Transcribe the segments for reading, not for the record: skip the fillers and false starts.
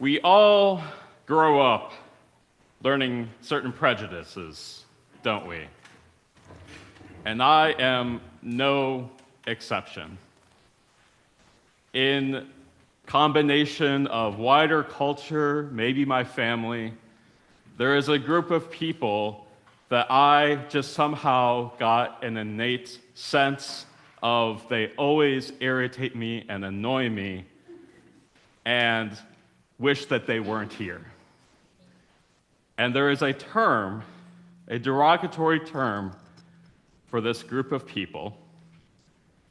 We all grow up learning certain prejudices, don't we? And I am no exception. In combination of wider culture, maybe my family, there is a group of people that I just somehow got an innate sense of they always irritate me and annoy me and wish that they weren't here. And there is a term, a derogatory term for this group of people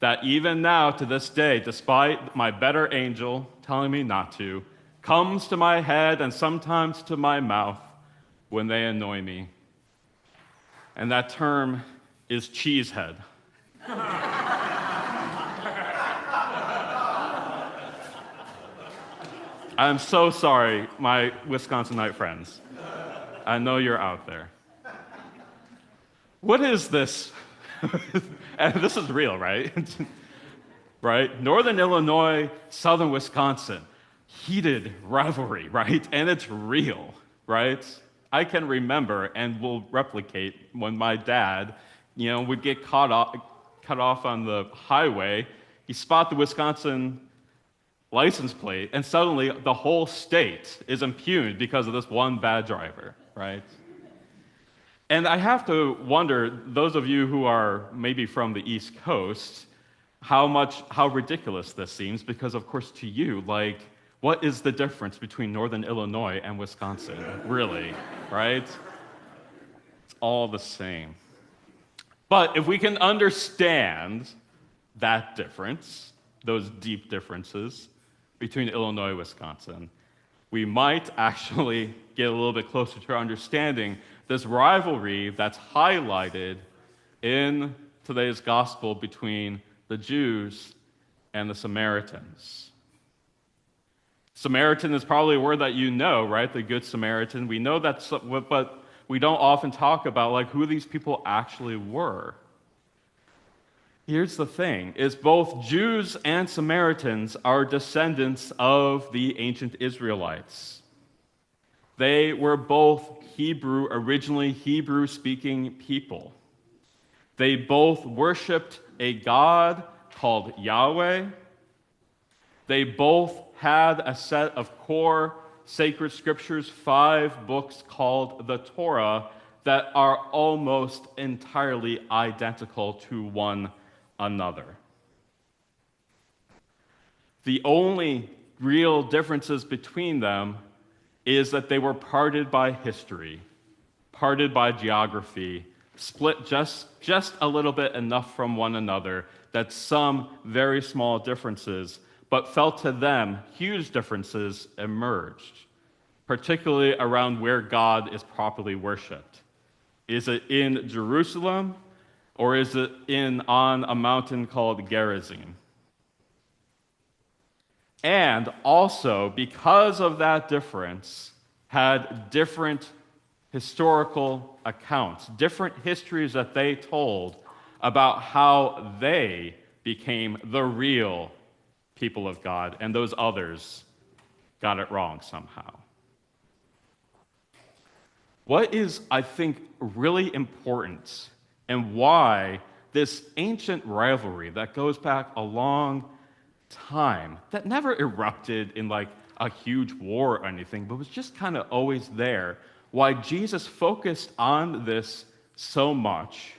that even now to this day, despite my better angel telling me not to, comes to my head and sometimes to my mouth when they annoy me. And that term is cheesehead. I'm so sorry, my Wisconsinite friends. I know you're out there. What is this? And this is real, right? Right? Northern Illinois, southern Wisconsin. Heated rivalry, right? And it's real, right? I can remember and will replicate when my dad, would get cut off on the highway. He spot the Wisconsin license plate, and suddenly the whole state is impugned because of this one bad driver, right? And I have to wonder, those of you who are maybe from the East Coast, how ridiculous this seems, because of course to you, what is the difference between Northern Illinois and Wisconsin, really, right? It's all the same. But if we can understand that difference, those deep differences between Illinois and Wisconsin, we might actually get a little bit closer to understanding this rivalry that's highlighted in today's gospel between the Jews and the Samaritans. Samaritan is probably a word that you know, right? The Good Samaritan. We know that, but we don't often talk about who these people actually were. Here's the thing, is both Jews and Samaritans are descendants of the ancient Israelites. They were both originally Hebrew-speaking people. They both worshipped a God called Yahweh. They both had a set of core sacred scriptures, 5 books called the Torah, that are almost entirely identical to one another. The only real differences between them is that they were parted by history, parted by geography, split just a little bit enough from one another that some very small differences, but felt to them huge differences emerged, particularly around where God is properly worshipped. Is it in Jerusalem, or is it on a mountain called Gerizim? And also, because of that difference, had different historical accounts, different histories that they told about how they became the real people of God, and those others got it wrong somehow. What is, I think, really important, and why this ancient rivalry that goes back a long time, that never erupted in a huge war or anything, but was just kind of always there, why Jesus focused on this so much,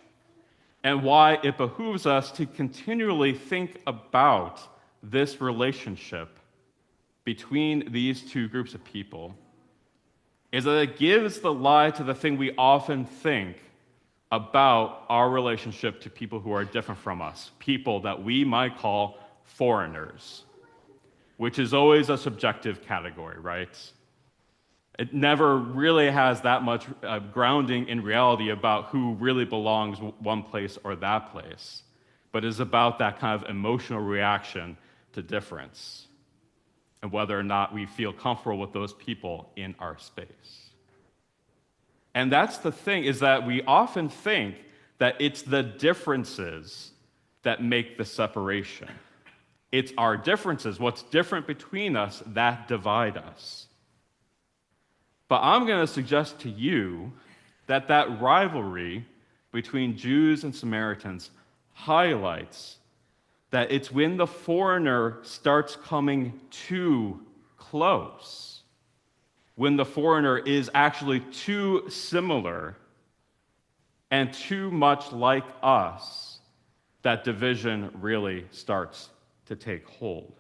and why it behooves us to continually think about this relationship between these two groups of people, is that it gives the lie to the thing we often think about our relationship to people who are different from us, people that we might call foreigners, which is always a subjective category, right? It never really has that much grounding in reality about who really belongs one place or that place, but is about that kind of emotional reaction to difference and whether or not we feel comfortable with those people in our space. And that's the thing, is that we often think that it's the differences that make the separation. It's our differences, what's different between us, that divide us. But I'm going to suggest to you that that rivalry between Jews and Samaritans highlights that it's when the foreigner starts coming too close, when the foreigner is actually too similar and too much like us, that division really starts to take hold.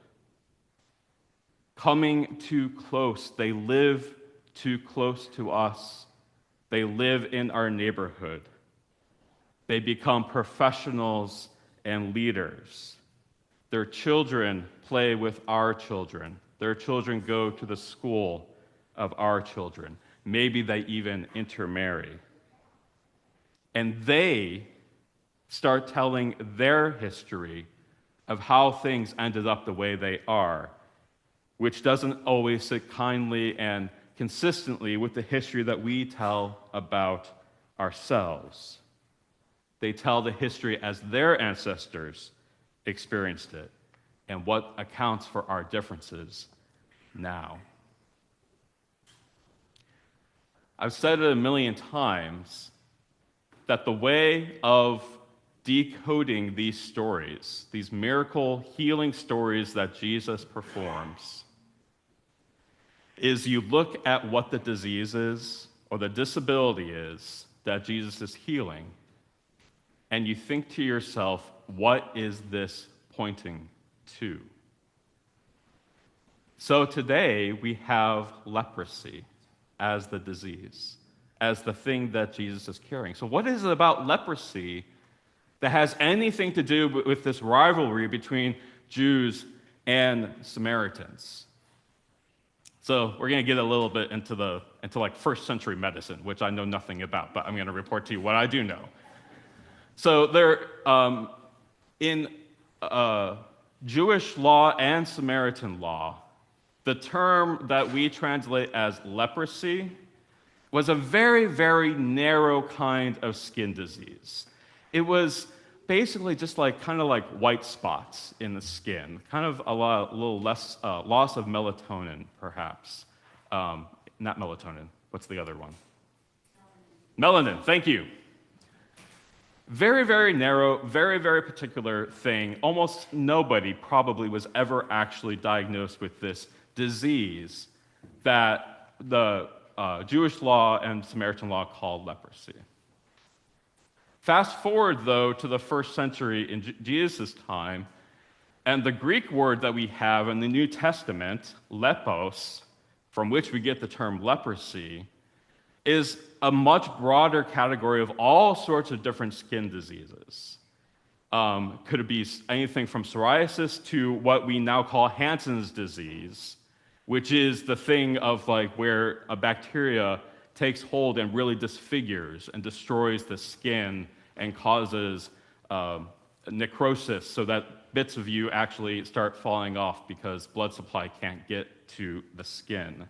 Coming too close, they live too close to us. They live in our neighborhood. They become professionals and leaders. Their children play with our children. Their children go to the school of our children. Maybe they even intermarry. And they start telling their history of how things ended up the way they are, which doesn't always sit kindly and consistently with the history that we tell about ourselves. They tell the history as their ancestors experienced it and what accounts for our differences now. I've said it a million times that the way of decoding these stories, these miracle healing stories that Jesus performs, is you look at what the disease is or the disability is that Jesus is healing, and you think to yourself, what is this pointing to? So today we have leprosy as the disease, as the thing that Jesus is carrying. So what is it about leprosy that has anything to do with this rivalry between Jews and Samaritans? So we're going to get a little bit into like first century medicine, which I know nothing about, but I'm going to report to you what I do know. So there, in Jewish law and Samaritan law, the term that we translate as leprosy was a very, very narrow kind of skin disease. It was basically just kind of like white spots in the skin, kind of a little less loss of melatonin, perhaps. Not melatonin. What's the other one? Melanin. Thank you. Very, very narrow, very, very particular thing. Almost nobody probably was ever actually diagnosed with this disease that the Jewish law and Samaritan law called leprosy. Fast forward, though, to the first century in Jesus' time, and the Greek word that we have in the New Testament, lepos, from which we get the term leprosy, is a much broader category of all sorts of different skin diseases. Could it be anything from psoriasis to what we now call Hansen's disease, which is the thing of where a bacteria takes hold and really disfigures and destroys the skin and causes necrosis so that bits of you actually start falling off because blood supply can't get to the skin.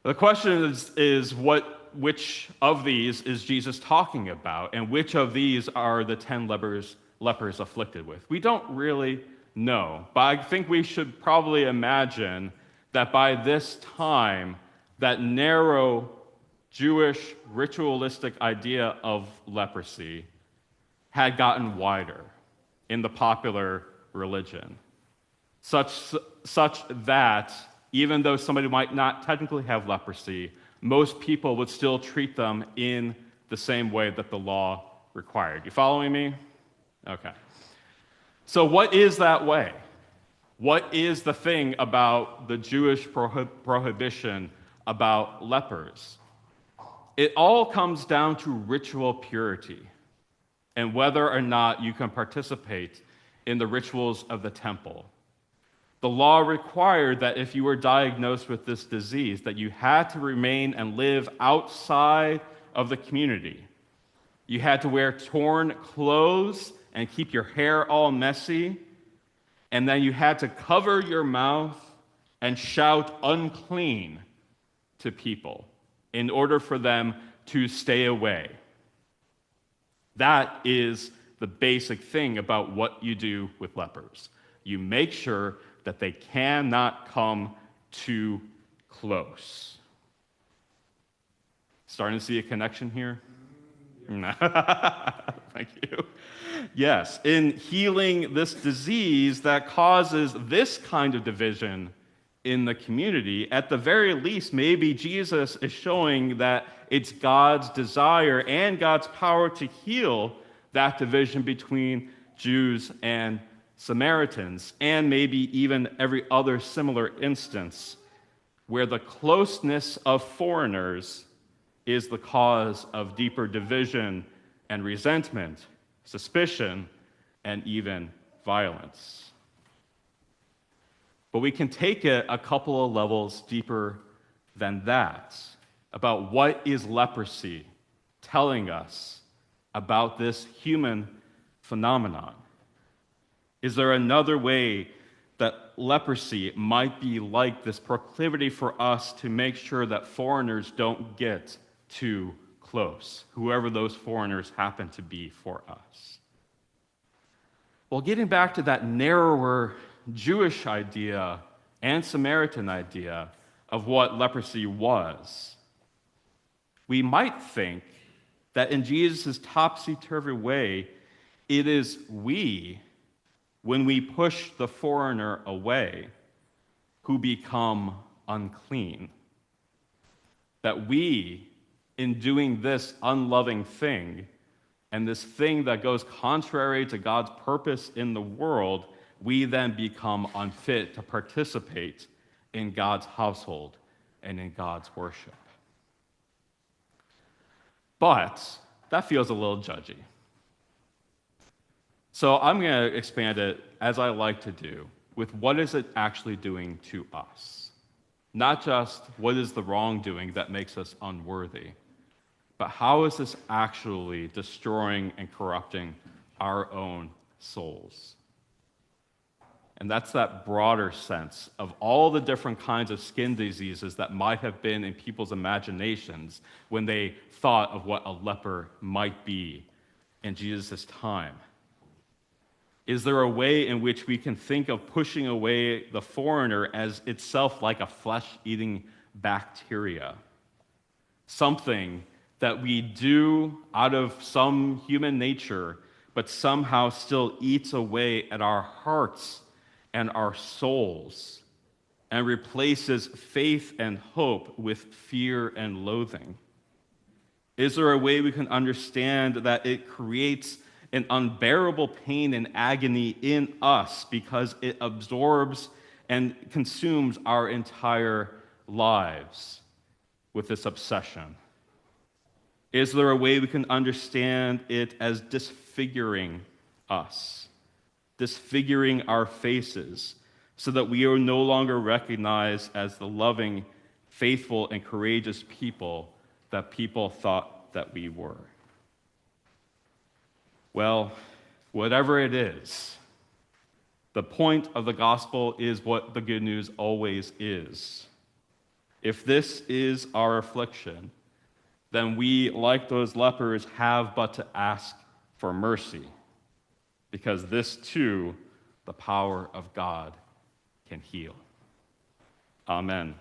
The question is which of these is Jesus talking about, and which of these are the 10 lepers afflicted with? We don't really know, but I think we should probably imagine that by this time, that narrow Jewish ritualistic idea of leprosy had gotten wider in the popular religion, such that even though somebody might not technically have leprosy, most people would still treat them in the same way that the law required. You following me? Okay. So what is that way? What is the thing about the Jewish prohibition about lepers? It all comes down to ritual purity and whether or not you can participate in the rituals of the temple. The law required that if you were diagnosed with this disease, that you had to remain and live outside of the community. You had to wear torn clothes and keep your hair all messy, and then you had to cover your mouth and shout unclean to people in order for them to stay away. That is the basic thing about what you do with lepers. You make sure that they cannot come too close. Starting to see a connection here? Thank you. Yes, in healing this disease that causes this kind of division in the community, at the very least, maybe Jesus is showing that it's God's desire and God's power to heal that division between Jews and Samaritans, and maybe even every other similar instance where the closeness of foreigners is the cause of deeper division and resentment, suspicion, and even violence. But we can take it a couple of levels deeper than that about what is leprosy telling us about this human phenomenon. Is there another way that leprosy might be like this proclivity for us to make sure that foreigners don't get too close, whoever those foreigners happen to be for us? Well, getting back to that narrower Jewish idea and Samaritan idea of what leprosy was, we might think that in Jesus' topsy-turvy way, it is we, when we push the foreigner away, who become unclean. That we, in doing this unloving thing, and this thing that goes contrary to God's purpose in the world, we then become unfit to participate in God's household and in God's worship. But that feels a little judgy. So I'm going to expand it, as I like to do, with what is it actually doing to us? Not just what is the wrongdoing that makes us unworthy, but how is this actually destroying and corrupting our own souls? And that's that broader sense of all the different kinds of skin diseases that might have been in people's imaginations when they thought of what a leper might be in Jesus' time. Is there a way in which we can think of pushing away the foreigner as itself like a flesh-eating bacteria? Something that we do out of some human nature, but somehow still eats away at our hearts and our souls, and replaces faith and hope with fear and loathing? Is there a way we can understand that it creates an unbearable pain and agony in us because it absorbs and consumes our entire lives with this obsession? Is there a way we can understand it as disfiguring us, disfiguring our faces, so that we are no longer recognized as the loving, faithful, and courageous people that people thought that we were? Well, whatever it is, the point of the gospel is what the good news always is. If this is our affliction, then we, like those lepers, have but to ask for mercy, because this too, the power of God can heal. Amen.